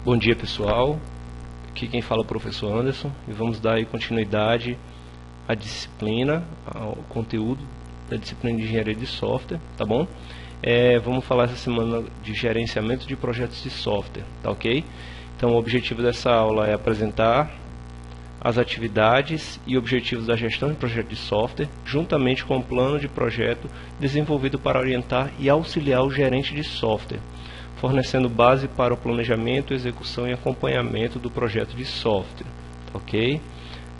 Bom dia, pessoal. Aqui quem fala é o professor Anderson e vamos dar aí continuidade à disciplina, ao conteúdo da disciplina de engenharia de software, tá bom? Vamos falar essa semana de gerenciamento de projetos de software, tá ok? Então o objetivo dessa aula é apresentar as atividades e objetivos da gestão de projeto de software, juntamente com o plano de projeto desenvolvido para orientar e auxiliar o gerente de software, fornecendo base para o planejamento, execução e acompanhamento do projeto de software, ok?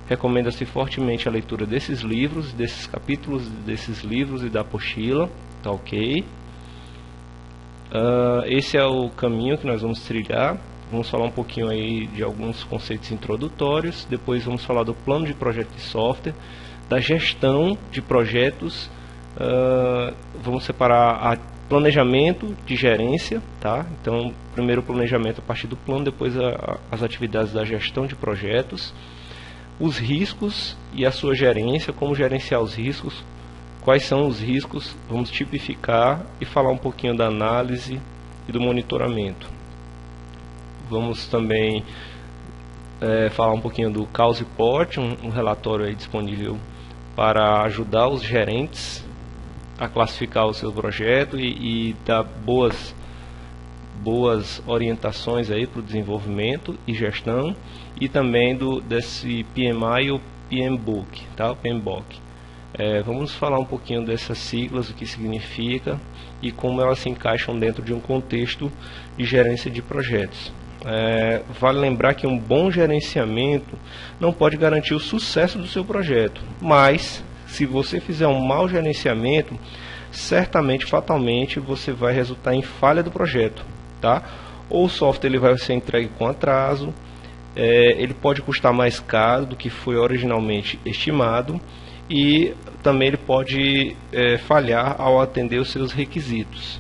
Recomenda-se fortemente a leitura desses livros, desses capítulos desses livros e da apostila, tá ok? Esse é o caminho que nós vamos trilhar. Vamos falar um pouquinho aí de alguns conceitos introdutórios, depois vamos falar do plano de projeto de software, da gestão de projetos, vamos separar planejamento de gerência, tá? Então, primeiro o planejamento a partir do plano, depois as atividades da gestão de projetos, os riscos e a sua gerência, como gerenciar os riscos, quais são os riscos, vamos tipificar e falar um pouquinho da análise e do monitoramento. Vamos também falar um pouquinho do Cause Report, um relatório aí disponível para ajudar os gerentes a classificar o seu projeto e dar boas orientações aí para o desenvolvimento e gestão, e também desse PMI ou PMBOK, tá? O PMBOK. Vamos falar um pouquinho dessas siglas, o que significa e como elas se encaixam dentro de um contexto de gerência de projetos. Vale lembrar que um bom gerenciamento não pode garantir o sucesso do seu projeto, mas se você fizer um mau gerenciamento, certamente, fatalmente, você vai resultar em falha do projeto, tá? Ou o software ele vai ser entregue com atraso, ele pode custar mais caro do que foi originalmente estimado, e também ele pode falhar ao atender os seus requisitos.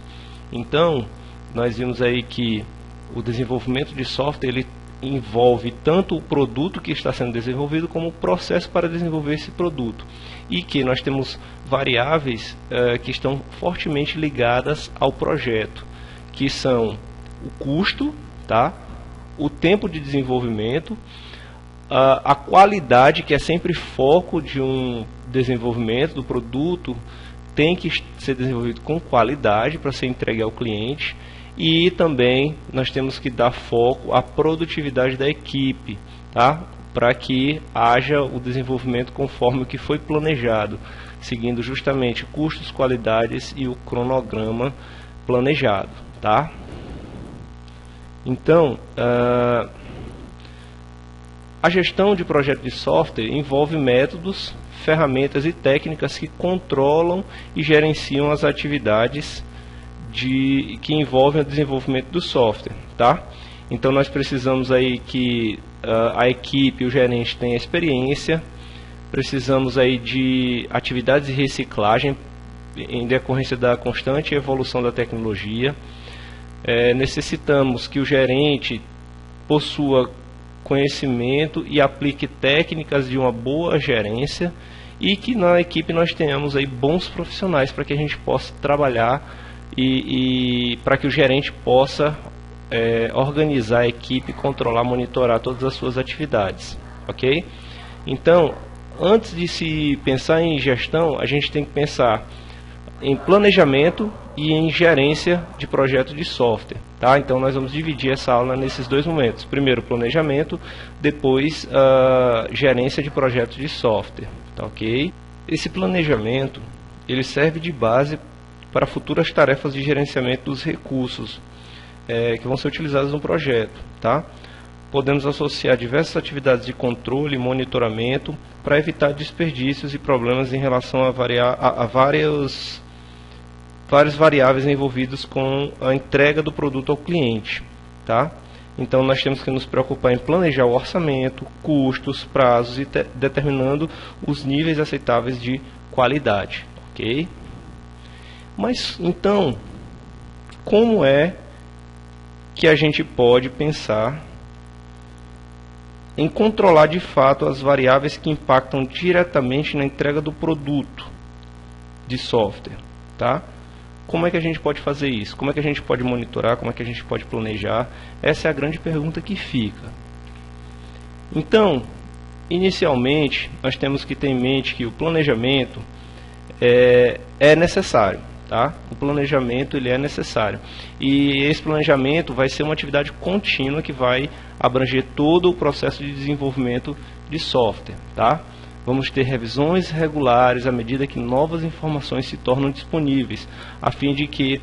Então, nós vimos aí que o desenvolvimento de software ele envolve tanto o produto que está sendo desenvolvido como o processo para desenvolver esse produto, e que nós temos variáveis que estão fortemente ligadas ao projeto, que são o custo, tá? O tempo de desenvolvimento, a qualidade, que é sempre foco de um desenvolvimento do produto, tem que ser desenvolvido com qualidade para ser entregue ao cliente. E também nós temos que dar foco à produtividade da equipe, tá? Para que haja o desenvolvimento conforme o que foi planejado, seguindo justamente custos, qualidades e o cronograma planejado, tá? Então, a gestão de projeto de software envolve métodos, ferramentas e técnicas que controlam e gerenciam as atividades que envolvem o desenvolvimento do software, tá? Então nós precisamos aí que a equipe, o gerente tenha experiência, precisamos aí de atividades de reciclagem em decorrência da constante evolução da tecnologia, necessitamos que o gerente possua conhecimento e aplique técnicas de uma boa gerência, e que na equipe nós tenhamos aí bons profissionais para que a gente possa trabalhar e para que o gerente possa organizar a equipe, controlar, monitorar todas as suas atividades, ok? Então, antes de se pensar em gestão, a gente tem que pensar em planejamento e em gerência de projeto de software, tá? Então nós vamos dividir essa aula nesses dois momentos. Primeiro planejamento, depois gerência de projetos de software, tá ok? Esse planejamento ele serve de base para futuras tarefas de gerenciamento dos recursos que vão ser utilizados no projeto, tá? Podemos associar diversas atividades de controle e monitoramento para evitar desperdícios e problemas em relação a várias variáveis envolvidas com a entrega do produto ao cliente, tá? Então nós temos que nos preocupar em planejar o orçamento, custos, prazos e determinando os níveis aceitáveis de qualidade, ok? Mas então, como é que a gente pode pensar em controlar de fato as variáveis que impactam diretamente na entrega do produto de software, tá? como é que a gente pode fazer isso? Como é que a gente pode monitorar? Como é que a gente pode planejar? Essa é a grande pergunta que fica. Então, inicialmente, nós temos que ter em mente que o planejamento é necessário. Tá? O planejamento ele é necessário. E esse planejamento vai ser uma atividade contínua que vai abranger todo o processo de desenvolvimento de software. Tá? Vamos ter revisões regulares à medida que novas informações se tornam disponíveis, a fim de que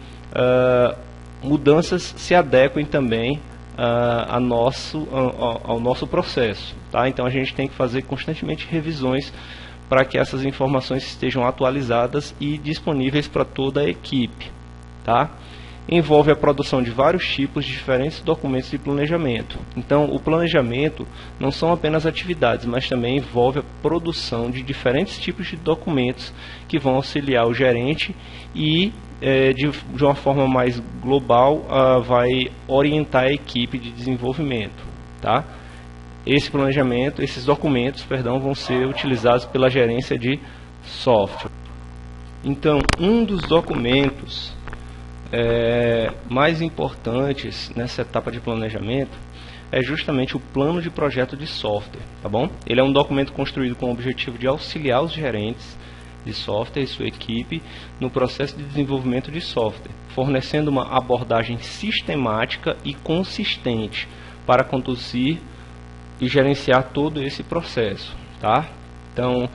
mudanças se adequem também ao nosso processo. Tá? Então a gente tem que fazer constantemente revisões para que essas informações estejam atualizadas e disponíveis para toda a equipe. Tá? Envolve a produção de vários tipos de diferentes documentos de planejamento. Então, o planejamento não são apenas atividades, mas também envolve a produção de diferentes tipos de documentos que vão auxiliar o gerente e, de uma forma mais global, vai orientar a equipe de desenvolvimento. Tá? Esses documentos, vão ser utilizados pela gerência de software. Então, um dos documentos mais importantes nessa etapa de planejamento é justamente o plano de projeto de software. Tá bom? Ele é um documento construído com o objetivo de auxiliar os gerentes de software e sua equipe no processo de desenvolvimento de software, fornecendo uma abordagem sistemática e consistente para conduzir e gerenciar todo esse processo, tá? Então,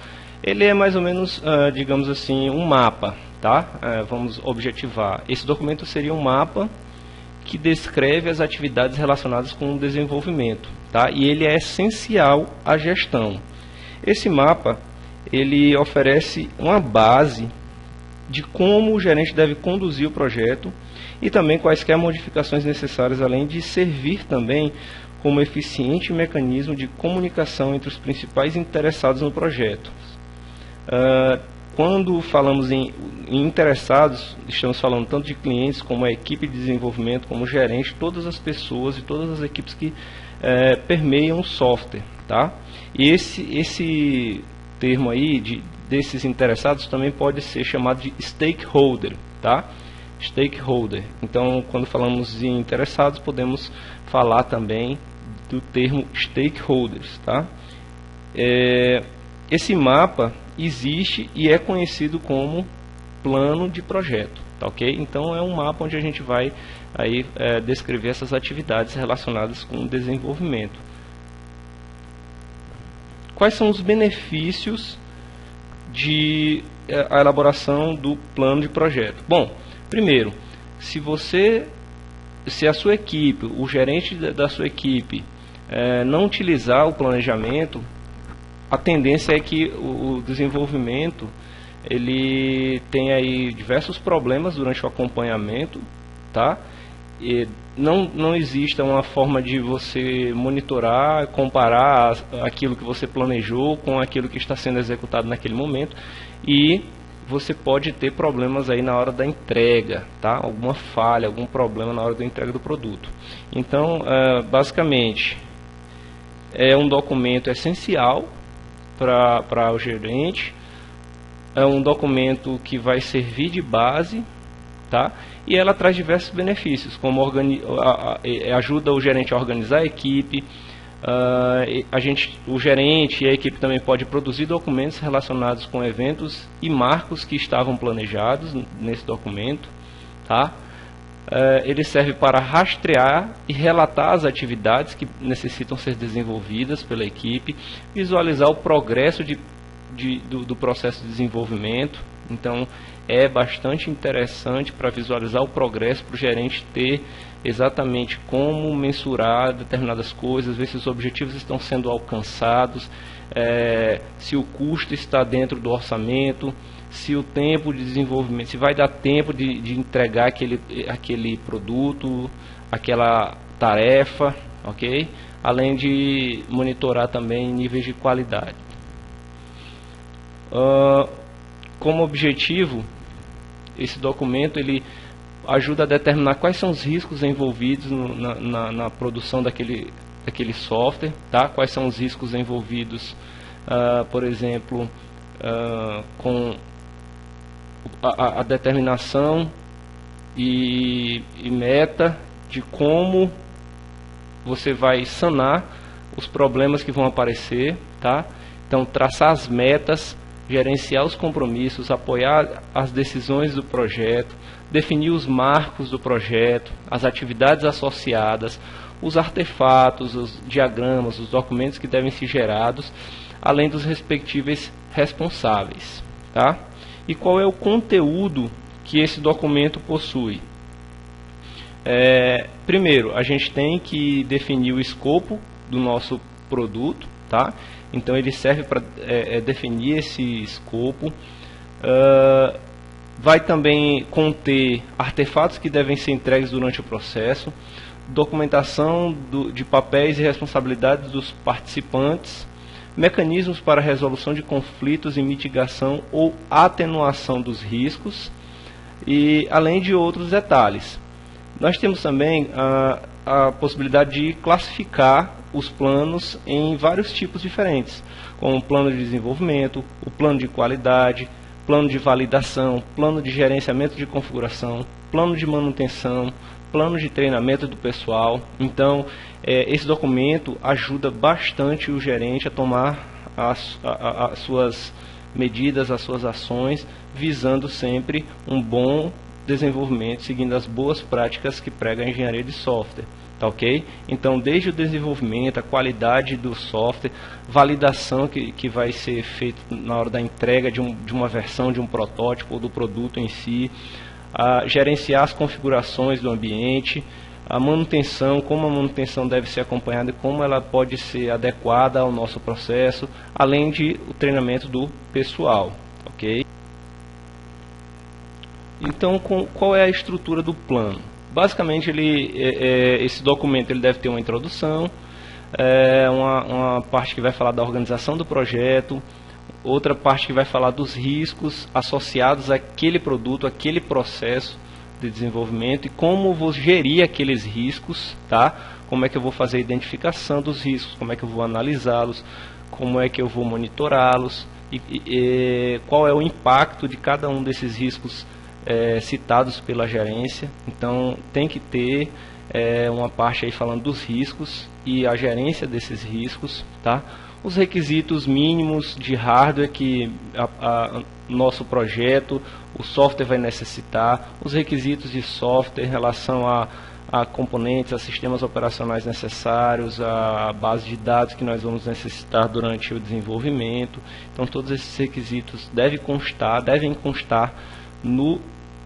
ele é mais ou menos, digamos assim, um mapa, tá? Vamos objetivar. Esse documento seria um mapa que descreve as atividades relacionadas com o desenvolvimento, tá? E ele é essencial à gestão. Esse mapa, ele oferece uma base de como o gerente deve conduzir o projeto e também quaisquer modificações necessárias, além de servir também como eficiente mecanismo de comunicação entre os principais interessados no projeto. Quando falamos em interessados, estamos falando tanto de clientes como a equipe de desenvolvimento, como o gerente, todas as pessoas e todas as equipes que permeiam o software. Tá? E esse termo aí, desses interessados, também pode ser chamado de stakeholder. Tá? Stakeholder. Então, quando falamos em interessados, podemos falar também do termo stakeholders. Tá? Esse mapa existe e é conhecido como plano de projeto. Tá, ok? Então, é um mapa onde a gente vai aí, descrever essas atividades relacionadas com o desenvolvimento. Quais são os benefícios de a elaboração do plano de projeto? Bom, primeiro, se a sua equipe, o gerente da sua equipe, não utilizar o planejamento, a tendência é que o desenvolvimento ele tem aí diversos problemas durante o acompanhamento, tá? E não existe uma forma de você monitorar, comparar aquilo que você planejou com aquilo que está sendo executado naquele momento, e você pode ter problemas aí na hora da entrega, tá? Alguma falha, algum problema na hora da entrega do produto. Então, basicamente, é um documento essencial para o gerente, é um documento que vai servir de base, tá? E ela traz diversos benefícios, como ajuda o gerente a organizar a equipe, o gerente e a equipe também pode produzir documentos relacionados com eventos e marcos que estavam planejados nesse documento, tá? Ele serve para rastrear e relatar as atividades que necessitam ser desenvolvidas pela equipe, visualizar o progresso do processo de desenvolvimento. Então, é bastante interessante para visualizar o progresso, para o gerente ter exatamente como mensurar determinadas coisas, ver se os objetivos estão sendo alcançados, se o custo está dentro do orçamento, se o tempo de desenvolvimento, se vai dar tempo de entregar aquele produto, aquela tarefa, ok? Além de monitorar também níveis de qualidade. Como objetivo, esse documento ele ajuda a determinar quais são os riscos envolvidos na produção daquele software, tá? Quais são os riscos envolvidos, por exemplo, com a determinação e meta de como você vai sanar os problemas que vão aparecer, tá? Então, traçar as metas, gerenciar os compromissos, apoiar as decisões do projeto, definir os marcos do projeto, as atividades associadas, os artefatos, os diagramas, os documentos que devem ser gerados, além dos respectivos responsáveis, tá? E qual é o conteúdo que esse documento possui? Primeiro, a gente tem que definir o escopo do nosso produto, tá? Então ele serve para definir esse escopo. Vai também conter artefatos que devem ser entregues durante o processo, documentação de papéis e responsabilidades dos participantes, mecanismos para resolução de conflitos e mitigação ou atenuação dos riscos, e além de outros detalhes. Nós temos também a possibilidade de classificar os planos em vários tipos diferentes, como o plano de desenvolvimento, o plano de qualidade, plano de validação, plano de gerenciamento de configuração, plano de manutenção, plano de treinamento do pessoal. Então, esse documento ajuda bastante o gerente a tomar as suas medidas, as suas ações, visando sempre um bom desenvolvimento, seguindo as boas práticas que prega a engenharia de software. Tá, ok? Então, desde o desenvolvimento, a qualidade do software, validação que vai ser feita na hora da entrega de uma versão, de um protótipo ou do produto em si, gerenciar as configurações do ambiente, a manutenção, como a manutenção deve ser acompanhada e como ela pode ser adequada ao nosso processo, além de o treinamento do pessoal, ok? Então, qual é a estrutura do plano? Basicamente, esse documento ele deve ter uma introdução, uma parte que vai falar da organização do projeto, outra parte que vai falar dos riscos associados àquele produto, àquele processo de desenvolvimento e como vou gerir aqueles riscos, tá? Como é que eu vou fazer a identificação dos riscos, como é que eu vou analisá-los, como é que eu vou monitorá-los e qual é o impacto de cada um desses riscos citados pela gerência. Então tem que ter uma parte aí falando dos riscos e a gerência desses riscos, tá? Os requisitos mínimos de hardware que nosso projeto, o software vai necessitar, os requisitos de software em relação a componentes, a sistemas operacionais necessários, a base de dados que nós vamos necessitar durante o desenvolvimento. Então todos esses requisitos devem constar no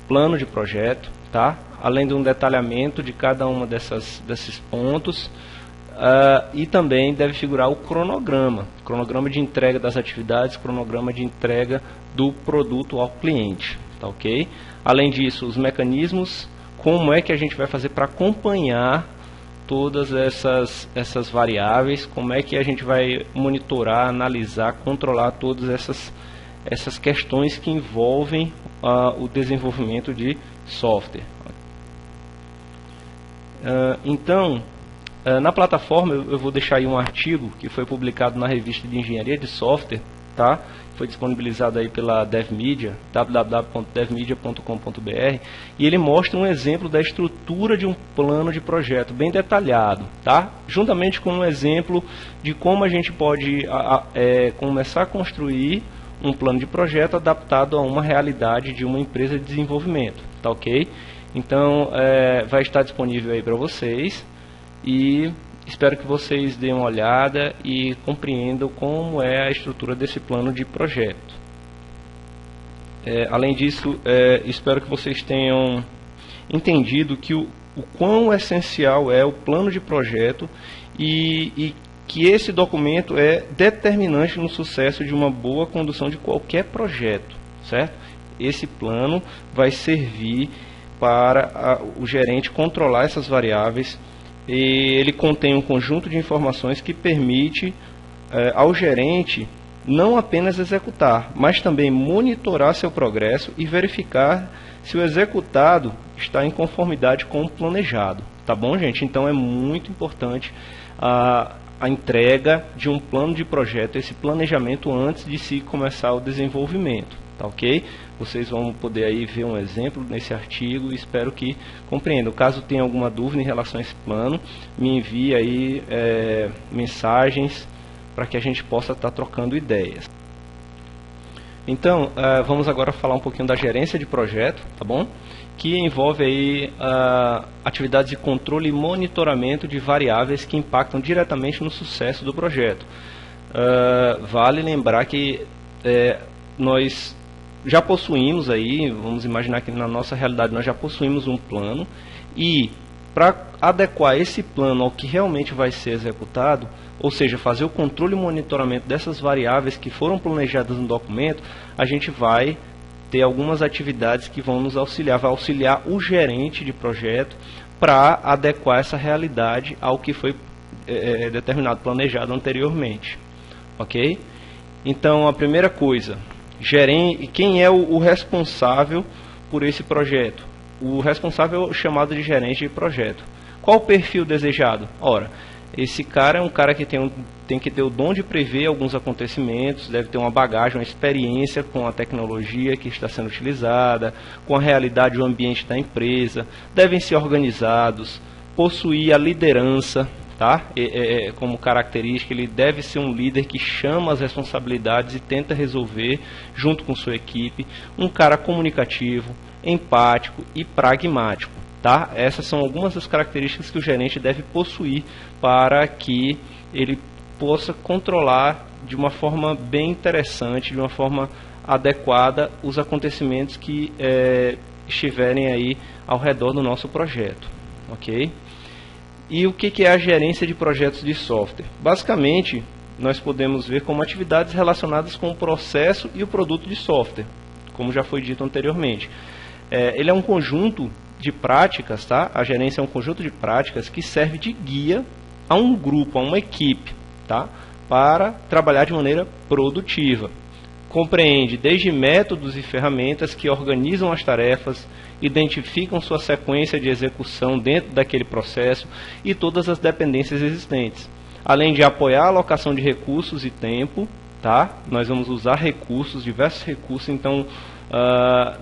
plano de projeto, tá? Além de um detalhamento de cada uma desses pontos, e também deve figurar o cronograma de entrega das atividades, cronograma de entrega do produto ao cliente, tá, ok? Além disso, os mecanismos, como é que a gente vai fazer para acompanhar todas essas variáveis, como é que a gente vai monitorar, analisar, controlar todas essas questões que envolvem o desenvolvimento de software. Então, na plataforma eu vou deixar aí um artigo que foi publicado na revista de Engenharia de Software, tá? Foi disponibilizado aí pela DevMedia, www.devmedia.com.br, e ele mostra um exemplo da estrutura de um plano de projeto bem detalhado, tá? Juntamente com um exemplo de como a gente pode começar a construir um plano de projeto adaptado a uma realidade de uma empresa de desenvolvimento, tá, ok? Então, vai estar disponível aí para vocês e espero que vocês deem uma olhada e compreendam como é a estrutura desse plano de projeto. Além disso, espero que vocês tenham entendido que o quão essencial é o plano de projeto e que esse documento é determinante no sucesso de uma boa condução de qualquer projeto, certo? Esse plano vai servir para o gerente controlar essas variáveis, e ele contém um conjunto de informações que permite ao gerente não apenas executar, mas também monitorar seu progresso e verificar se o executado está em conformidade com o planejado. Tá bom, gente? Então é muito importante a entrega de um plano de projeto, esse planejamento antes de se começar o desenvolvimento, tá, ok? Vocês vão poder aí ver um exemplo nesse artigo e espero que compreendam. Caso tenha alguma dúvida em relação a esse plano, me envie aí mensagens para que a gente possa estar trocando ideias. Então, vamos agora falar um pouquinho da gerência de projeto, tá bom? Que envolve aí atividades de controle e monitoramento de variáveis que impactam diretamente no sucesso do projeto. Vale lembrar que nós já possuímos aí, vamos imaginar que na nossa realidade nós já possuímos um plano e para adequar esse plano ao que realmente vai ser executado, ou seja, fazer o controle e monitoramento dessas variáveis que foram planejadas no documento, a gente vai ter algumas atividades que vão nos auxiliar, vai auxiliar o gerente de projeto para adequar essa realidade ao que foi determinado, planejado anteriormente. Ok? Então, a primeira coisa, quem é o responsável por esse projeto? O responsável é chamado de gerente de projeto. Qual o perfil desejado? Ora, esse cara é um cara que tem que ter o dom de prever alguns acontecimentos, deve ter uma bagagem, uma experiência com a tecnologia que está sendo utilizada, com a realidade do ambiente da empresa, devem ser organizados, possuir a liderança, tá? Como característica, ele deve ser um líder que chama as responsabilidades e tenta resolver junto com sua equipe, um cara comunicativo, empático e pragmático. Tá? Essas são algumas das características que o gerente deve possuir para que ele possa controlar de uma forma bem interessante, de uma forma adequada, os acontecimentos que estiverem aí ao redor do nosso projeto. Ok? E o que é a gerência de projetos de software? Basicamente, nós podemos ver como atividades relacionadas com o processo e o produto de software, como já foi dito anteriormente. Ele é um conjunto de práticas, tá? A gerência é um conjunto de práticas que serve de guia a um grupo, a uma equipe, tá? Para trabalhar de maneira produtiva. Compreende desde métodos e ferramentas que organizam as tarefas, identificam sua sequência de execução dentro daquele processo e todas as dependências existentes. Além de apoiar a alocação de recursos e tempo, tá? Nós vamos usar recursos, diversos recursos, então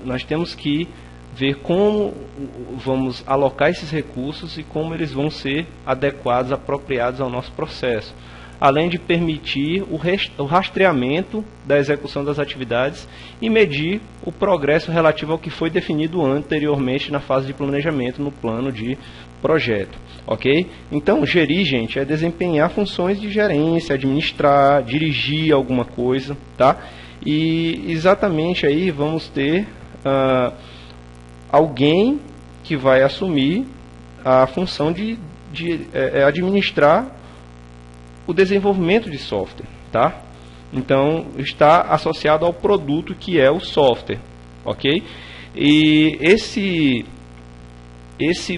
nós temos que ver como vamos alocar esses recursos e como eles vão ser adequados, apropriados ao nosso processo. Além de permitir o rastreamento da execução das atividades e medir o progresso relativo ao que foi definido anteriormente na fase de planejamento, no plano de projeto. Ok? Então, gerir, gente, é desempenhar funções de gerência, administrar, dirigir alguma coisa, tá? E exatamente aí vamos ter alguém que vai assumir a função de administrar o desenvolvimento de software, tá? Então, está associado ao produto que é o software, ok? E esse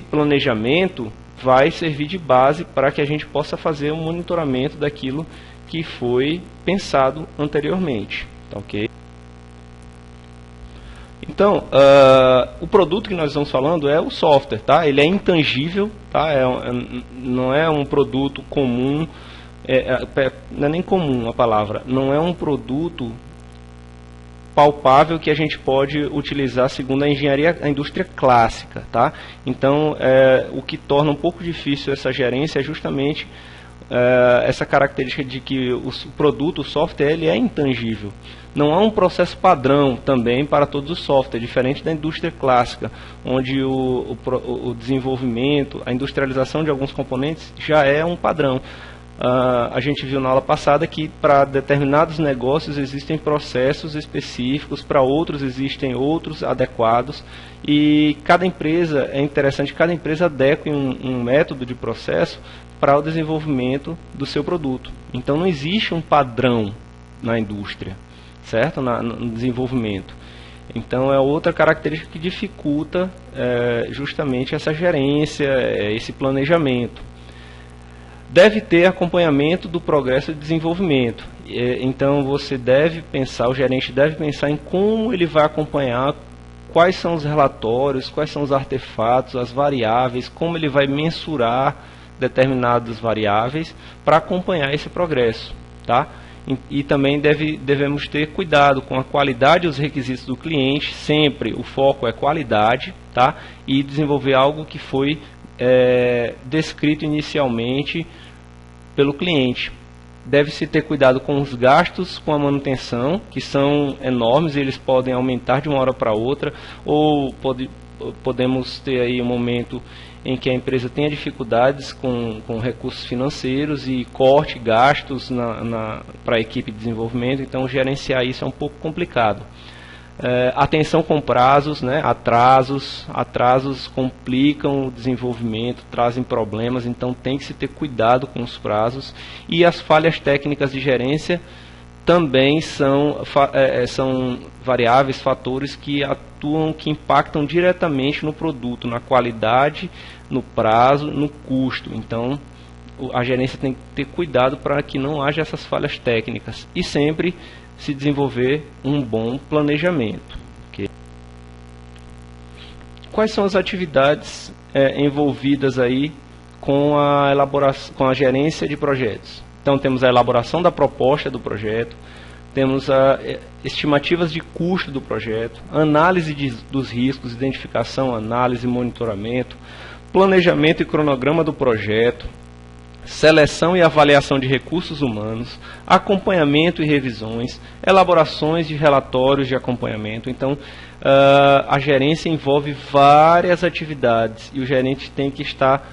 planejamento vai servir de base para que a gente possa fazer um monitoramento daquilo que foi pensado anteriormente, tá, ok? Então, o produto que nós estamos falando é o software, tá? Ele é intangível, tá? Não é um produto comum, não é nem comum a palavra, não é um produto palpável que a gente pode utilizar segundo a engenharia, a indústria clássica, tá? Então, o que torna um pouco difícil essa gerência é justamente essa característica de que o produto, o software, ele é intangível. Não há um processo padrão também para todos os softwares, diferente da indústria clássica, onde o desenvolvimento, a industrialização de alguns componentes já é um padrão. A gente viu na aula passada que para determinados negócios existem processos específicos, para outros existem outros adequados, e cada empresa, é interessante que cada empresa adeque um método de processo para o desenvolvimento do seu produto. Então não existe um padrão na indústria, certo? No desenvolvimento. Então é outra característica que dificulta justamente essa gerência, esse planejamento. Deve ter acompanhamento do progresso de desenvolvimento. Então você deve pensar, o gerente deve pensar em como ele vai acompanhar, quais são os relatórios, quais são os artefatos, as variáveis, como ele vai mensurar determinadas variáveis para acompanhar esse progresso, tá? E também devemos ter cuidado com a qualidade e os requisitos do cliente, sempre o foco é qualidade, tá? E desenvolver algo que foi descrito inicialmente pelo cliente. Deve-se ter cuidado com os gastos com a manutenção, que são enormes, e eles podem aumentar de uma hora para outra, ou podemos ter aí um momento em que a empresa tenha dificuldades com recursos financeiros e corte gastos para a equipe de desenvolvimento. Então gerenciar isso é um pouco complicado. Atenção com prazos, né? Atrasos complicam o desenvolvimento, trazem problemas, então tem que se ter cuidado com os prazos. E as falhas técnicas de gerência também são variáveis, fatores que atuam, que impactam diretamente no produto, na qualidade, no prazo, no custo. Então a gerência tem que ter cuidado para que não haja essas falhas técnicas e sempre se desenvolver um bom planejamento. Okay? Quais são as atividades envolvidas aí com a elaboração, com a gerência de projetos? Então temos a elaboração da proposta do projeto, temos estimativas de custo do projeto, análise dos riscos, identificação, análise e monitoramento, planejamento e cronograma do projeto, seleção e avaliação de recursos humanos, acompanhamento e revisões, elaborações de relatórios de acompanhamento. Então, a gerência envolve várias atividades e o gerente tem que estar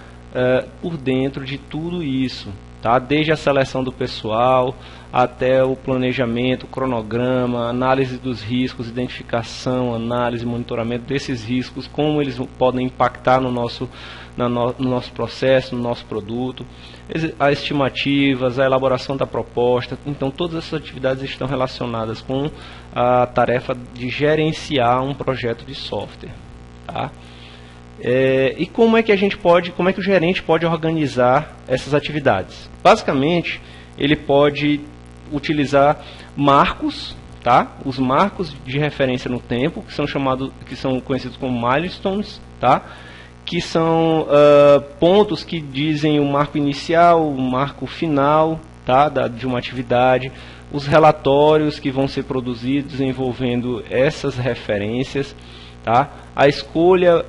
por dentro de tudo isso, tá? Desde a seleção do pessoal até o planejamento, cronograma, análise dos riscos, identificação, análise, monitoramento desses riscos, como eles podem impactar no nosso processo, no nosso produto, as estimativas, a elaboração da proposta. Então todas essas atividades estão relacionadas com a tarefa de gerenciar um projeto de software, tá? E como é que o gerente pode organizar essas atividades? Basicamente, ele pode utilizar marcos, tá? Os marcos de referência no tempo, que são conhecidos como milestones, tá? Que são pontos que dizem o marco inicial, o marco final, tá? De uma atividade, os relatórios que vão ser produzidos envolvendo essas referências, tá? A escolha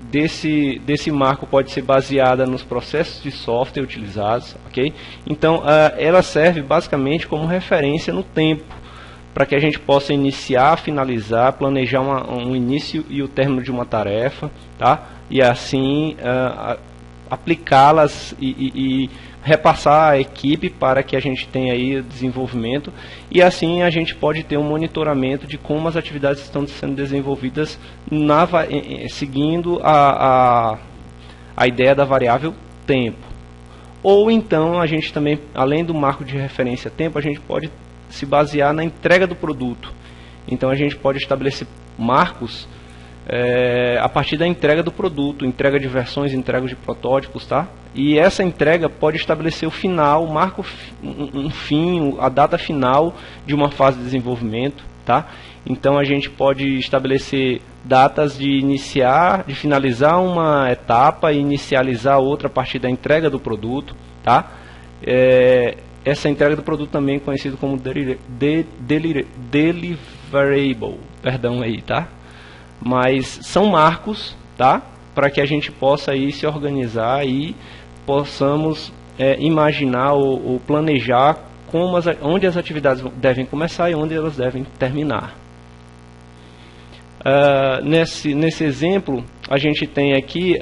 desse marco pode ser baseada nos processos de software utilizados, ok? Então, ela serve basicamente como referência no tempo, para que a gente possa iniciar, finalizar, planejar um início e o término de uma tarefa, tá? E assim aplicá-las e repassar à equipe para que a gente tenha aí desenvolvimento, e assim a gente pode ter um monitoramento de como as atividades estão sendo desenvolvidas seguindo a ideia da variável tempo. Ou então a gente também, além do marco de referência tempo, a gente pode se basear na entrega do produto. Então a gente pode estabelecer marcos a partir da entrega do produto, entrega de versões, entrega de protótipos, tá? E essa entrega pode estabelecer o final, o marco, um fim, a data final de uma fase de desenvolvimento, tá? Então a gente pode estabelecer datas de finalizar uma etapa e inicializar outra a partir da entrega do produto, tá? Essa entrega do produto também é conhecido como deliverable, perdão aí, tá? Mas são marcos, tá? Para que a gente possa aí se organizar e possamos imaginar ou planejar onde as atividades devem começar e onde elas devem terminar. Nesse exemplo, a gente tem aqui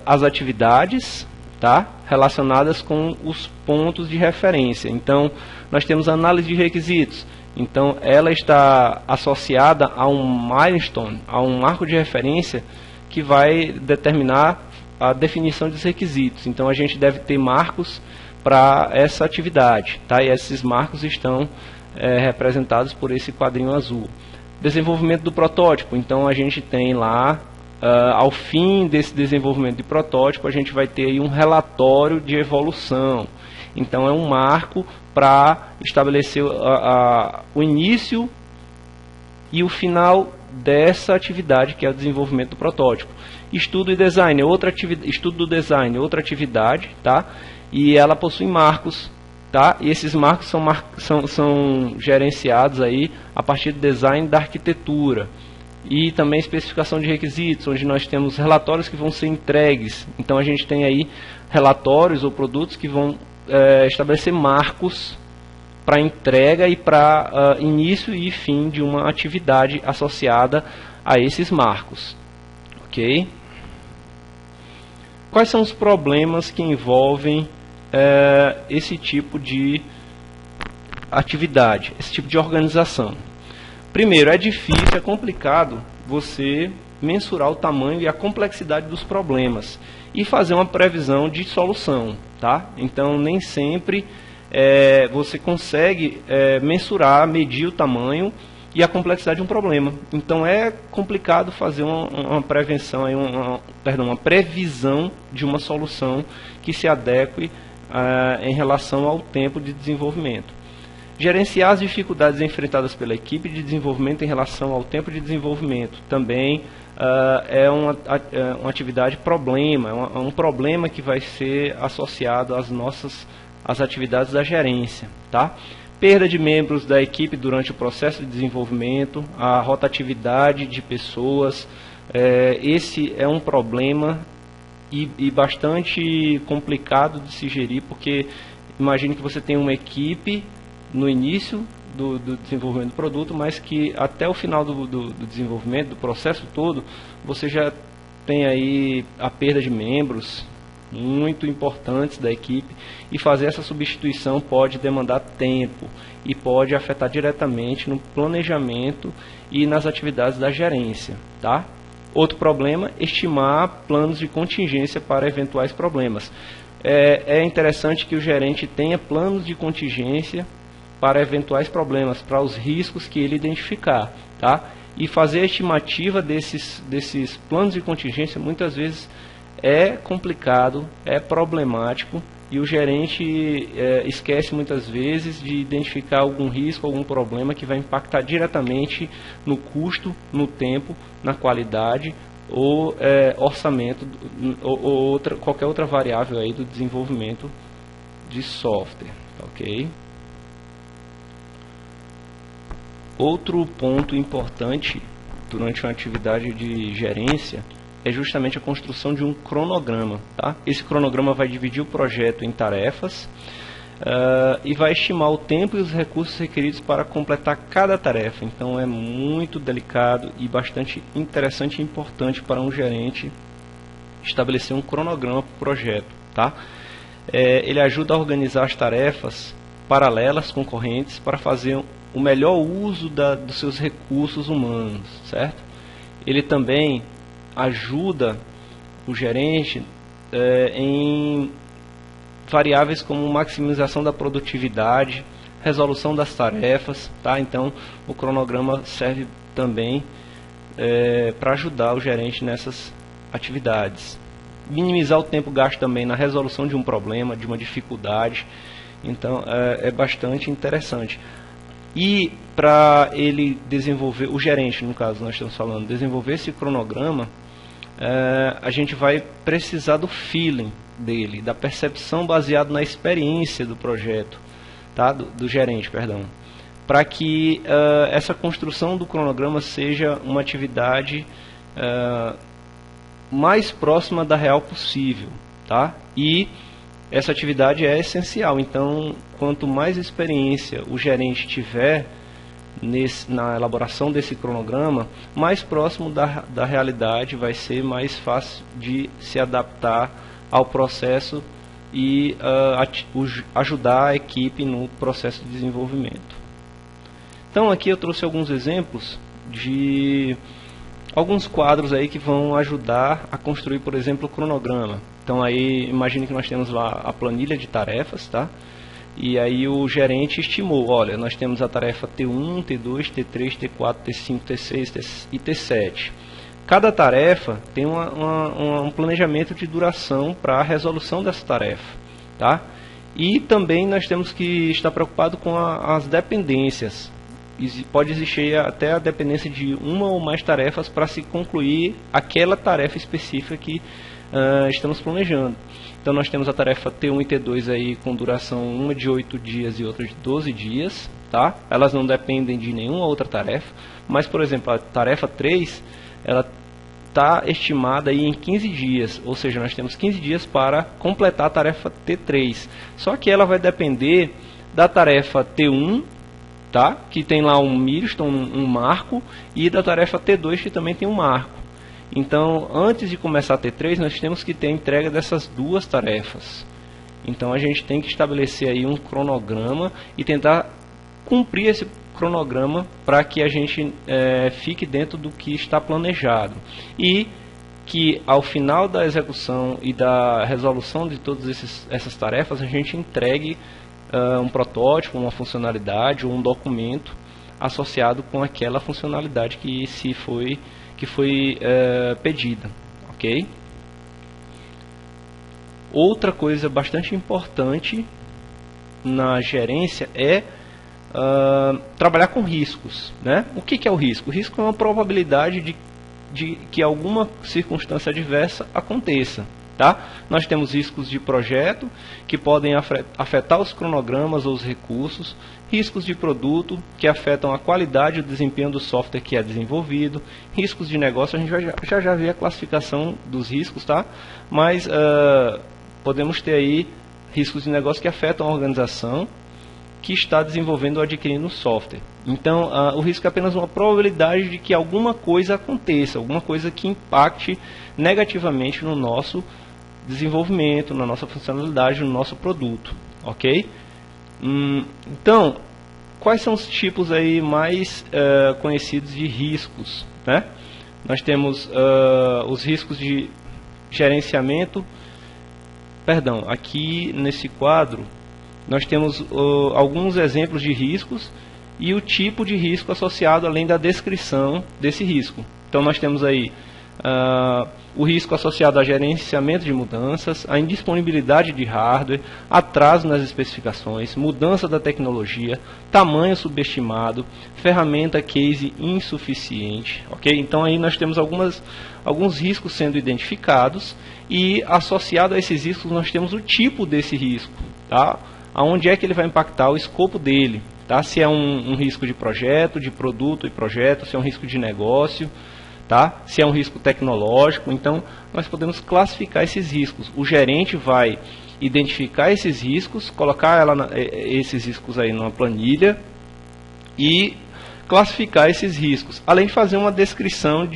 as atividades, tá? Relacionadas com os pontos de referência. Então, nós temos a análise de requisitos. Então, ela está associada a um milestone, a um marco de referência que vai determinar a definição dos requisitos. Então, a gente deve ter marcos para essa atividade, tá? E esses marcos estão representados por esse quadrinho azul. Desenvolvimento do protótipo. Então, a gente tem lá, ao fim desse desenvolvimento de protótipo, a gente vai ter aí um relatório de evolução. Então, é um marco para estabelecer o início e o final dessa atividade, que é o desenvolvimento do protótipo. Estudo e design, estudo do design, outra atividade, tá? E ela possui marcos tá? E esses marcos são gerenciados aí a partir do design da arquitetura e também especificação de requisitos, onde nós temos relatórios que vão ser entregues. Então a gente tem aí relatórios ou produtos que vão estabelecer marcos para entrega e para início e fim de uma atividade associada a esses marcos. Ok? Quais são os problemas que envolvem esse tipo de atividade, esse tipo de organização? Primeiro, é difícil, é complicado você mensurar o tamanho e a complexidade dos problemas e fazer uma previsão de solução, tá? Então, nem sempre você consegue mensurar, medir o tamanho e a complexidade de um problema. Então, é complicado fazer uma prevenção, uma previsão de uma solução que se adeque em relação ao tempo de desenvolvimento. Gerenciar as dificuldades enfrentadas pela equipe de desenvolvimento em relação ao tempo de desenvolvimento também é uma atividade problema, é um problema que vai ser associado às atividades da gerência, tá? Perda de membros da equipe durante o processo de desenvolvimento, a rotatividade de pessoas, esse é um problema e bastante complicado de se gerir, porque imagine que você tem uma equipe no início do desenvolvimento do produto, mas que até o final do desenvolvimento, do processo todo, você já tem aí a perda de membros muito importantes da equipe, e fazer essa substituição pode demandar tempo e pode afetar diretamente no planejamento e nas atividades da gerência, tá? Outro problema, estimar planos de contingência para eventuais problemas. É interessante que o gerente tenha planos de contingência para eventuais problemas, para os riscos que ele identificar, tá? E fazer a estimativa desses planos de contingência muitas vezes é complicado, é problemático, e o gerente esquece muitas vezes de identificar algum risco, algum problema que vai impactar diretamente no custo, no tempo, na qualidade ou orçamento ou qualquer outra variável aí do desenvolvimento de software, ok? Outro ponto importante durante uma atividade de gerência é justamente a construção de um cronograma, tá? Esse cronograma vai dividir o projeto em tarefas e vai estimar o tempo e os recursos requeridos para completar cada tarefa. Então é muito delicado e bastante interessante e importante para um gerente estabelecer um cronograma para o projeto, tá? Ele ajuda a organizar as tarefas paralelas, concorrentes, para fazer o melhor uso dos seus recursos humanos, certo? Ele também ajuda o gerente em variáveis como maximização da produtividade, resolução das tarefas, tá? Então o cronograma serve também para ajudar o gerente nessas atividades. Minimizar o tempo gasto também na resolução de um problema, de uma dificuldade. Então é bastante interessante. E para ele desenvolver, o gerente, no caso nós estamos falando, desenvolver esse cronograma, a gente vai precisar do feeling dele, da percepção baseada na experiência do projeto, tá? do gerente, perdão, para que essa construção do cronograma seja uma atividade mais próxima da real possível, tá? E essa atividade é essencial. Então, quanto mais experiência o gerente tiver na elaboração desse cronograma, mais próximo da realidade vai ser, mais fácil de se adaptar ao processo e ajudar a equipe no processo de desenvolvimento. Então, aqui eu trouxe alguns exemplos de alguns quadros aí que vão ajudar a construir, por exemplo, o cronograma. Então aí imagine que nós temos lá a planilha de tarefas, tá? E aí o gerente estimou, olha, nós temos a tarefa T1, T2, T3, T4, T5, T6 e T7. Cada tarefa tem um planejamento de duração para a resolução dessa tarefa, tá? E também nós temos que estar preocupado com as dependências. Pode existir até a dependência de uma ou mais tarefas para se concluir aquela tarefa específica que estamos planejando. Então nós temos a tarefa T1 e T2 aí com duração, uma de 8 dias e outra de 12 dias, tá? Elas não dependem de nenhuma outra tarefa, mas, por exemplo, a tarefa 3, ela está estimada aí em 15 dias, ou seja, nós temos 15 dias para completar a tarefa T3. Só que ela vai depender da tarefa T1, tá? Que tem lá um milestone, um marco, e da tarefa T2, que também tem um marco. Então, antes de começar a T3, nós temos que ter a entrega dessas duas tarefas. Então, a gente tem que estabelecer aí um cronograma e tentar cumprir esse cronograma para que a gente fique dentro do que está planejado. E que, ao final da execução e da resolução de todas essas tarefas, a gente entregue um protótipo, uma funcionalidade ou um documento associado com aquela funcionalidade que foi pedida, ok? Outra coisa bastante importante na gerência é trabalhar com riscos, né? O que é o risco? O risco é uma probabilidade de que alguma circunstância adversa aconteça. Tá? Nós temos riscos de projeto que podem afetar os cronogramas ou os recursos, riscos de produto que afetam a qualidade e o desempenho do software que é desenvolvido, riscos de negócio, a gente já viu a classificação dos riscos, tá? Mas podemos ter aí riscos de negócio que afetam a organização que está desenvolvendo ou adquirindo o software. Então, o risco é apenas uma probabilidade de que alguma coisa aconteça, alguma coisa que impacte negativamente no nosso desenvolvimento, na nossa funcionalidade, no nosso produto, ok? Então, quais são os tipos aí mais conhecidos de riscos, né? Nós temos os riscos de gerenciamento. Perdão, aqui nesse quadro nós temos alguns exemplos de riscos e o tipo de risco associado, além da descrição desse risco. Então nós temos aí o risco associado a gerenciamento de mudanças, a indisponibilidade de hardware, atraso nas especificações, mudança da tecnologia, tamanho subestimado, ferramenta case insuficiente, ok? Então aí nós temos alguns riscos sendo identificados e associado a esses riscos nós temos o tipo desse risco, tá? Aonde é que ele vai impactar, o escopo dele, tá? Se é um risco de projeto, de produto e projeto, se é um risco de negócio, tá? Se é um risco tecnológico. Então nós podemos classificar esses riscos. O gerente vai identificar esses riscos, colocar esses riscos aí numa planilha e classificar esses riscos, além de fazer uma descrição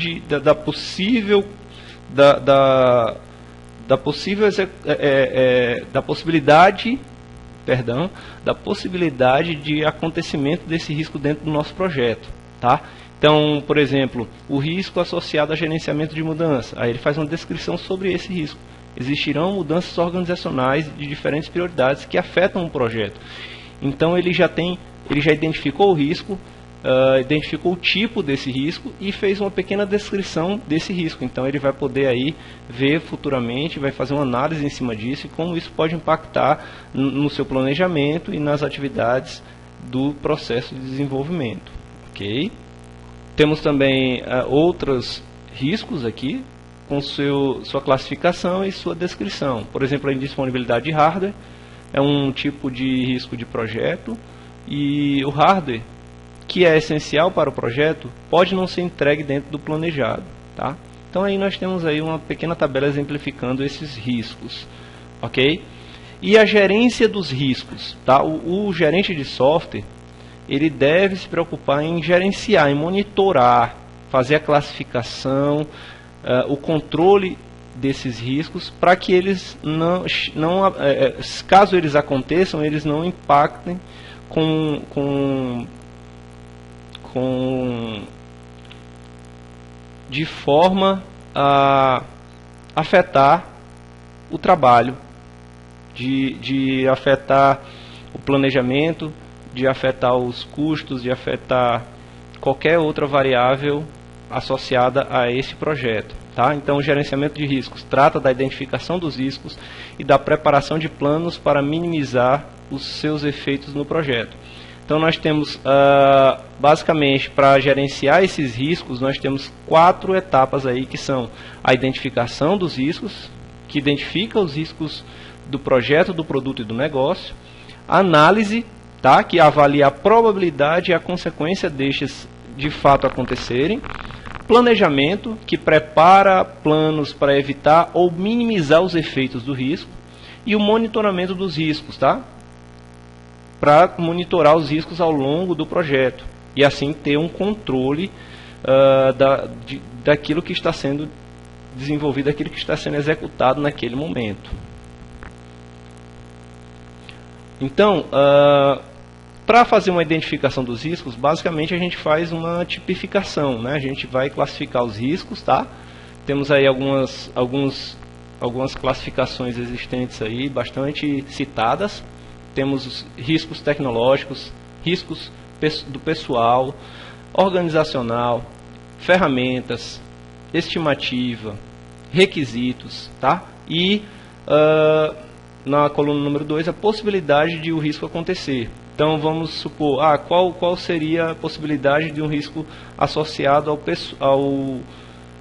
da possibilidade de acontecimento desse risco dentro do nosso projeto, tá? Então, por exemplo, o risco associado a gerenciamento de mudança. Aí ele faz uma descrição sobre esse risco. Existirão mudanças organizacionais de diferentes prioridades que afetam o projeto. Então ele já identificou o risco, identificou o tipo desse risco e fez uma pequena descrição desse risco. Então ele vai poder aí ver futuramente, vai fazer uma análise em cima disso e como isso pode impactar no seu planejamento e nas atividades do processo de desenvolvimento, ok? Temos também outros riscos aqui com sua classificação e sua descrição. Por exemplo, a indisponibilidade de hardware é um tipo de risco de projeto e o hardware, que é essencial para o projeto, pode não ser entregue dentro do planejado, tá? Então aí nós temos aí uma pequena tabela exemplificando esses riscos, ok? E a gerência dos riscos, tá? O gerente de software, ele deve se preocupar em gerenciar, em monitorar, fazer a classificação, o controle desses riscos, para que eles caso eles aconteçam, eles não impactem de forma a afetar o trabalho, de afetar o planejamento, de afetar os custos, de afetar qualquer outra variável associada a esse projeto, tá? Então o gerenciamento de riscos trata da identificação dos riscos e da preparação de planos para minimizar os seus efeitos no projeto. Então nós temos, basicamente, para gerenciar esses riscos, nós temos 4 etapas aí, que são a identificação dos riscos, que identifica os riscos do projeto, do produto e do negócio. Análise, tá? Que avalia a probabilidade e a consequência destes de fato acontecerem. Planejamento, que prepara planos para evitar ou minimizar os efeitos do risco. E o monitoramento dos riscos, tá? Para monitorar os riscos ao longo do projeto e assim ter um controle daquilo que está sendo desenvolvido, daquilo que está sendo executado naquele momento. Então, para fazer uma identificação dos riscos, basicamente a gente faz uma tipificação, né? A gente vai classificar os riscos, tá? Temos aí algumas classificações existentes aí, bastante citadas. Temos os riscos tecnológicos, riscos do pessoal, organizacional, ferramentas, estimativa, requisitos, tá? E na coluna número 2, a possibilidade de o risco acontecer. Então vamos supor, qual seria a possibilidade de um risco associado ao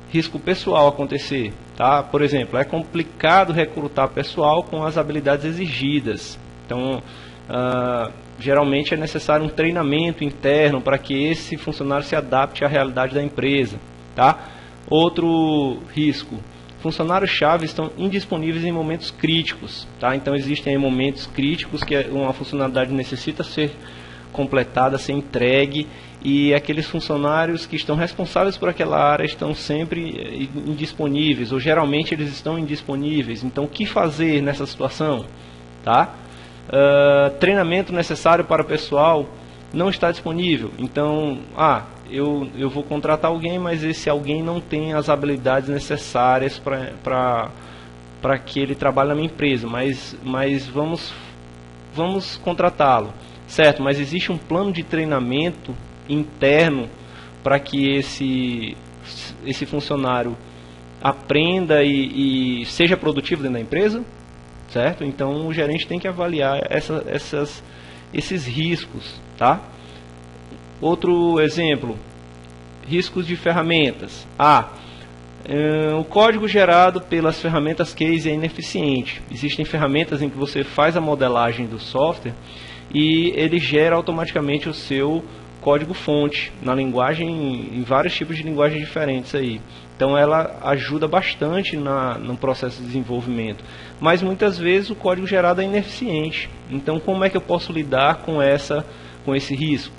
risco pessoal acontecer? Tá? Por exemplo, é complicado recrutar pessoal com as habilidades exigidas. Então, geralmente é necessário um treinamento interno para que esse funcionário se adapte à realidade da empresa. Tá? Outro risco: funcionários-chave estão indisponíveis em momentos críticos. Tá? Então existem aí momentos críticos que uma funcionalidade necessita ser completada, ser entregue, e aqueles funcionários que estão responsáveis por aquela área estão sempre indisponíveis, ou geralmente eles estão indisponíveis. Então o que fazer nessa situação? Tá? Treinamento necessário para o pessoal não está disponível. Então, eu vou contratar alguém, mas esse alguém não tem as habilidades necessárias para que ele trabalhe na minha empresa, mas vamos contratá-lo, certo? Mas existe um plano de treinamento interno para que esse funcionário aprenda e seja produtivo dentro da empresa, certo? Então o gerente tem que avaliar esses riscos, tá? Outro exemplo: riscos de ferramentas. O código gerado pelas ferramentas case é ineficiente. Existem ferramentas em que você faz a modelagem do software e ele gera automaticamente o seu código-fonte em vários tipos de linguagens diferentes aí. Então ela ajuda bastante no processo de desenvolvimento. Mas muitas vezes o código gerado é ineficiente. Então como é que eu posso lidar com esse risco?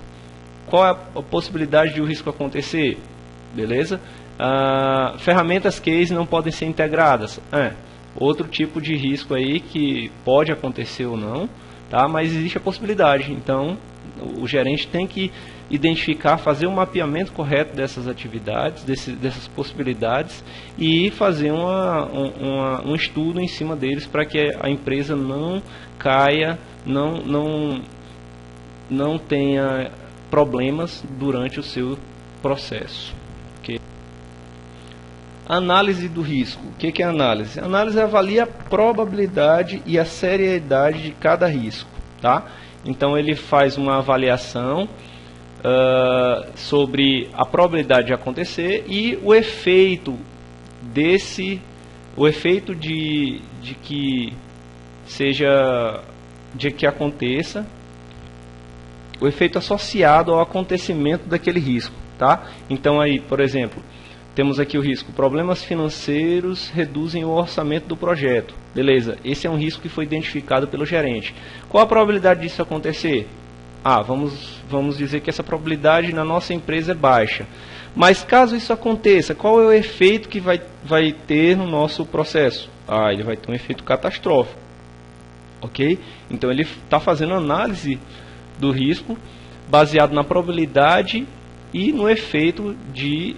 Qual é a possibilidade de o risco acontecer? Beleza? Ferramentas case não podem ser integradas. Outro tipo de risco aí que pode acontecer ou não, tá? Mas existe a possibilidade. Então o gerente tem que identificar, fazer um mapeamento correto dessas atividades, dessas possibilidades, e fazer um estudo em cima deles para que a empresa não caia, não tenha problemas durante o seu processo. Okay? Análise do risco. O que é análise? A análise avalia a probabilidade e a seriedade de cada risco. Tá? Então ele faz uma avaliação sobre a probabilidade de acontecer e o efeito de que aconteça, o efeito associado ao acontecimento daquele risco, tá? Então aí, por exemplo, temos aqui o risco: problemas financeiros reduzem o orçamento do projeto. Beleza, esse é um risco que foi identificado pelo gerente. Qual a probabilidade disso acontecer? Vamos dizer que essa probabilidade na nossa empresa é baixa. Mas caso isso aconteça, qual é o efeito que vai ter no nosso processo? Ele vai ter um efeito catastrófico. Ok? Então ele está fazendo análise do risco baseado na probabilidade e no efeito de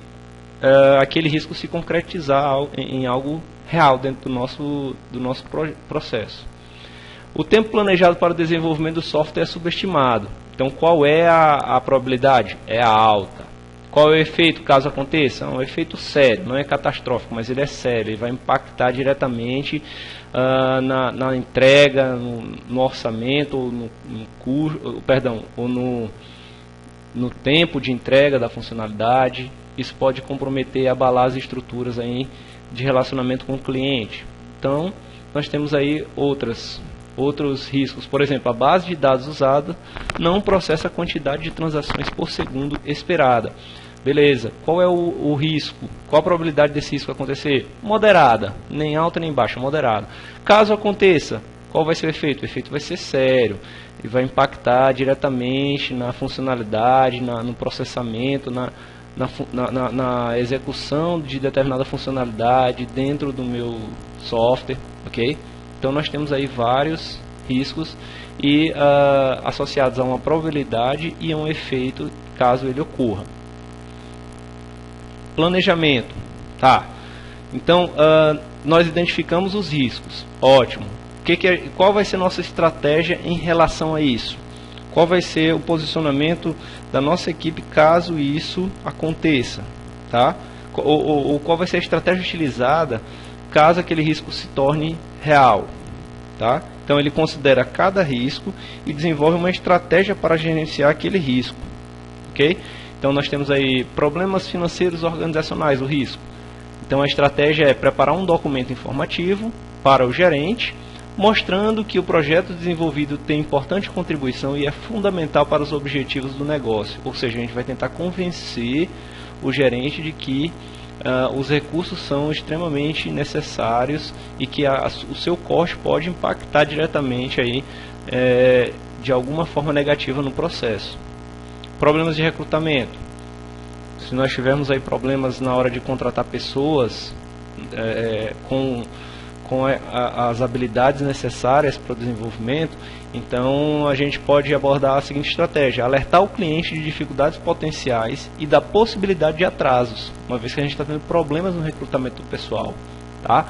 aquele risco se concretizar em algo real dentro do nosso processo. O tempo planejado para o desenvolvimento do software é subestimado. Então qual é a probabilidade? É alta. Qual é o efeito caso aconteça? É um efeito sério, não é catastrófico, mas ele é sério. Ele vai impactar diretamente na entrega, no orçamento, ou no tempo de entrega da funcionalidade. Isso pode comprometer e abalar as estruturas aí de relacionamento com o cliente. Então, nós temos aí outros riscos. Por exemplo, a base de dados usada não processa a quantidade de transações por segundo esperada. Beleza, qual é o risco? Qual a probabilidade desse risco acontecer? Moderada, nem alta nem baixa, moderada. Caso aconteça, qual vai ser o efeito? O efeito vai ser sério e vai impactar diretamente na funcionalidade, no processamento, na execução de determinada funcionalidade dentro do meu software, ok? Então nós temos aí vários riscos e associados a uma probabilidade e a um efeito caso ele ocorra. Planejamento, tá? Então nós identificamos os riscos, ótimo. Qual vai ser nossa estratégia em relação a isso? Qual vai ser o posicionamento da nossa equipe caso isso aconteça, tá? Ou qual vai ser a estratégia utilizada caso aquele risco se torne real, tá? Então ele considera cada risco e desenvolve uma estratégia para gerenciar aquele risco, ok? Então nós temos aí problemas financeiros organizacionais, o risco. Então a estratégia é preparar um documento informativo para o gerente, mostrando que o projeto desenvolvido tem importante contribuição e é fundamental para os objetivos do negócio. Ou seja, a gente vai tentar convencer o gerente de que os recursos são extremamente necessários e que o seu custo pode impactar diretamente aí, de alguma forma negativa no processo. Problemas de recrutamento. Se nós tivermos aí problemas na hora de contratar pessoas com as habilidades necessárias para o desenvolvimento, então a gente pode abordar a seguinte estratégia: alertar o cliente de dificuldades potenciais e da possibilidade de atrasos, uma vez que a gente está tendo problemas no recrutamento do pessoal, tá?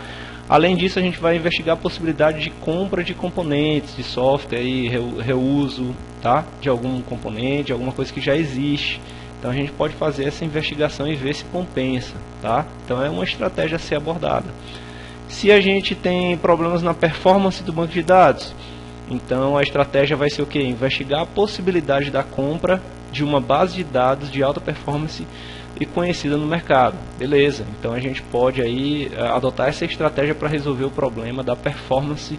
Além disso, a gente vai investigar a possibilidade de compra de componentes de software e reuso, tá? De algum componente, alguma coisa que já existe. Então a gente pode fazer essa investigação e ver se compensa, tá? Então é uma estratégia a ser abordada. Se a gente tem problemas na performance do banco de dados, então a estratégia vai ser o quê? Investigar a possibilidade da compra de uma base de dados de alta performance e conhecida no mercado. Beleza, então a gente pode aí adotar essa estratégia para resolver o problema da performance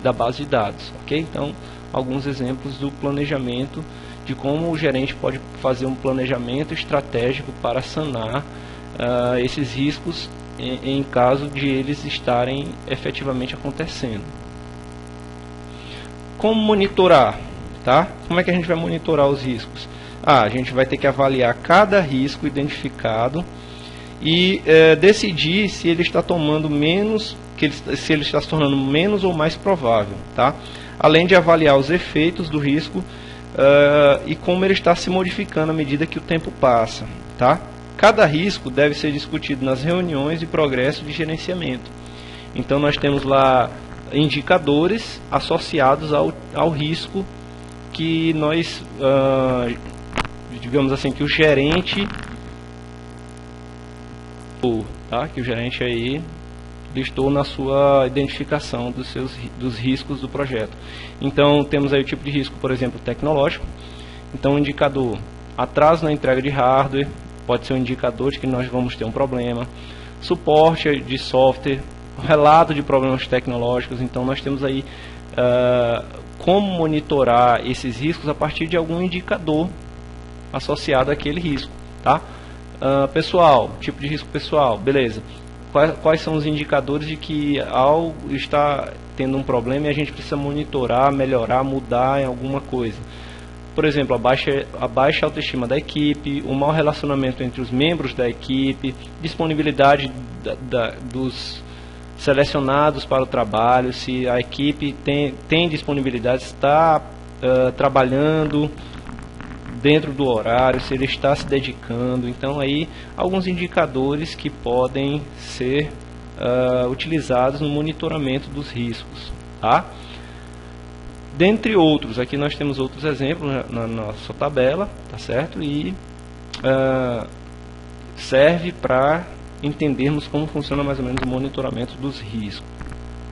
da base de dados, ok? Então, alguns exemplos do planejamento, de como o gerente pode fazer um planejamento estratégico para sanar esses riscos em caso de eles estarem efetivamente acontecendo. Como monitorar, tá? Como é que a gente vai monitorar os riscos? A gente vai ter que avaliar cada risco identificado e decidir se ele está tomando menos, se ele está se tornando menos ou mais provável, tá? Além de avaliar os efeitos do risco e como ele está se modificando à medida que o tempo passa, tá? Cada risco deve ser discutido nas reuniões de progresso de gerenciamento. Então nós temos lá indicadores associados ao risco que nós, digamos assim, que o gerente, tá? Que o gerente aí listou na sua identificação dos riscos do projeto. Então temos aí o tipo de risco, por exemplo, tecnológico. Então o indicador atraso na entrega de hardware pode ser um indicador de que nós vamos ter um problema. Suporte de software, relato de problemas tecnológicos. Então nós temos aí como monitorar esses riscos a partir de algum indicador associado àquele risco, tá? Pessoal, tipo de risco pessoal, beleza. Quais são os indicadores de que algo está tendo um problema e a gente precisa monitorar, melhorar, mudar em alguma coisa? Por exemplo, a baixa autoestima da equipe, o mau relacionamento entre os membros da equipe, disponibilidade dos selecionados para o trabalho, se a equipe tem disponibilidade, está trabalhando dentro do horário, se ele está se dedicando. Então aí alguns indicadores que podem ser utilizados no monitoramento dos riscos, tá? Dentre outros, aqui nós temos outros exemplos na nossa tabela, tá certo? E serve para entendermos como funciona mais ou menos o monitoramento dos riscos.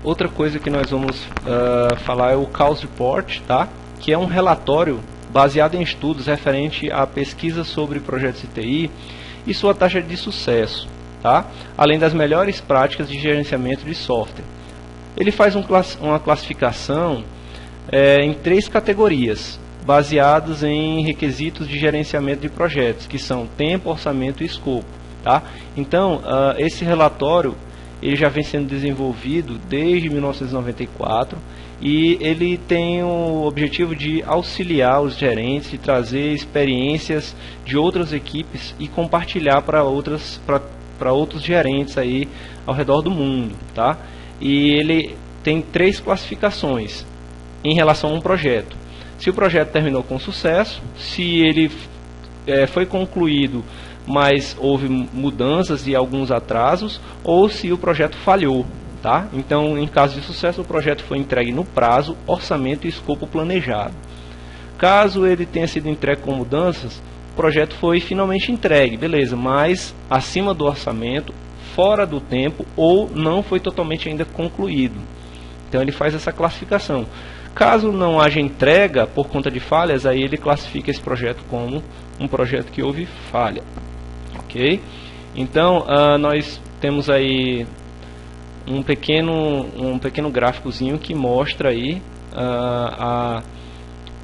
Outra coisa que nós vamos falar é o Cause Report, tá? Que é um relatório baseado em estudos referente à pesquisa sobre projetos de TI e sua taxa de sucesso. tá? Além das melhores práticas de gerenciamento de software. Ele faz uma classificação em 3 categorias, baseados em requisitos de gerenciamento de projetos, que são tempo, orçamento e escopo. Tá? Então, esse relatório ele já vem sendo desenvolvido desde 1994 e ele tem o objetivo de auxiliar os gerentes, de trazer experiências de outras equipes e compartilhar para outros gerentes aí ao redor do mundo. Tá? E ele tem 3 classificações em relação a um projeto. Se o projeto terminou com sucesso, se ele foi concluído, mas houve mudanças e alguns atrasos, ou se o projeto falhou. Tá? Então, em caso de sucesso, o projeto foi entregue no prazo, orçamento e escopo planejado. Caso ele tenha sido entregue com mudanças, o projeto foi finalmente entregue, beleza, mas acima do orçamento, fora do tempo ou não foi totalmente ainda concluído. Então ele faz essa classificação. Caso não haja entrega por conta de falhas, aí ele classifica esse projeto como um projeto que houve falha. Ok? Então nós temos aí um pequeno gráficozinho que mostra aí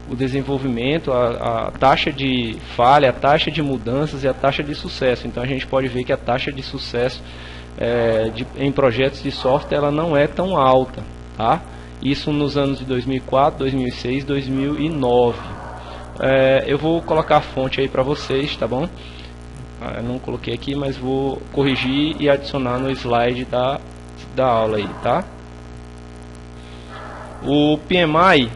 o desenvolvimento, a taxa de falha, a taxa de mudanças e a taxa de sucesso. Então a gente pode ver que a taxa de sucesso em projetos de software ela não é tão alta, tá? Isso nos anos de 2004, 2006, 2009. Eu vou colocar a fonte aí para vocês, tá bom? Eu não coloquei aqui, mas vou corrigir e adicionar no slide da aula aí, tá? O PMI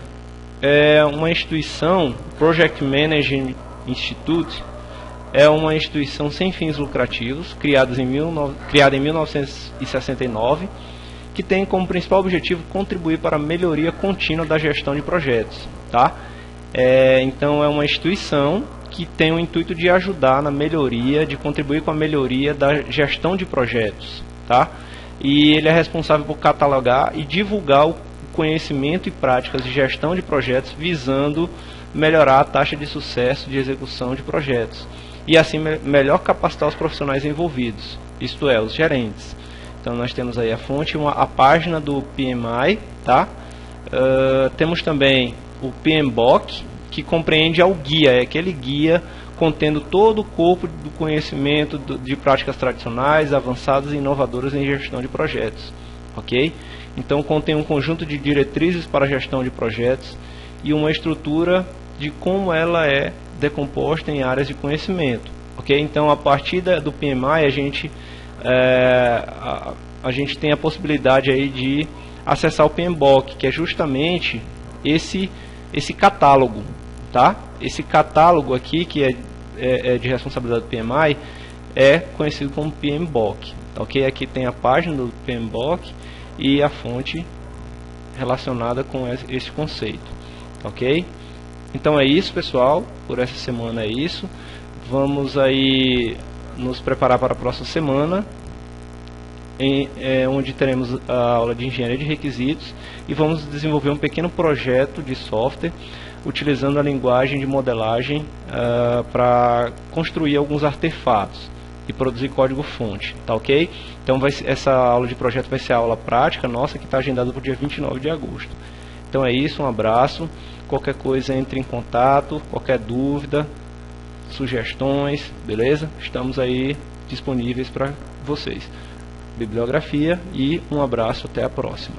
é uma instituição, Project Management Institute, é uma instituição sem fins lucrativos, criada em 1969, que tem como principal objetivo contribuir para a melhoria contínua da gestão de projetos. Tá? Então é uma instituição que tem o intuito de ajudar na melhoria, de contribuir com a melhoria da gestão de projetos. Tá? E ele é responsável por catalogar e divulgar o conhecimento e práticas de gestão de projetos, visando melhorar a taxa de sucesso de execução de projetos e assim melhor capacitar os profissionais envolvidos, isto é, os gerentes. Então nós temos aí a fonte, a página do PMI, tá? Temos também o PMBOK, que compreende ao guia, é aquele guia contendo todo o corpo do conhecimento de práticas tradicionais, avançadas e inovadoras em gestão de projetos. Ok? Então contém um conjunto de diretrizes para a gestão de projetos e uma estrutura de como ela é decomposta em áreas de conhecimento. Ok? Então a partir do PMI a gente tem a possibilidade aí de acessar o PMBOK, que é justamente esse catálogo. Tá? Esse catálogo aqui, que é de responsabilidade do PMI, é conhecido como PMBOK. Ok? Aqui tem a página do PMBOK e a fonte relacionada com esse conceito. Ok? Então é isso, pessoal. Por essa semana é isso. Vamos aí nos preparar para a próxima semana, onde teremos a aula de engenharia de requisitos e vamos desenvolver um pequeno projeto de software utilizando a linguagem de modelagem para construir alguns artefatos e produzir código fonte, tá ok? Então essa aula de projeto vai ser a aula prática nossa, que está agendada para o dia 29 de agosto. Então é isso, um abraço, qualquer coisa entre em contato, qualquer dúvida, sugestões, beleza? Estamos aí disponíveis para vocês. Bibliografia e um abraço, até a próxima.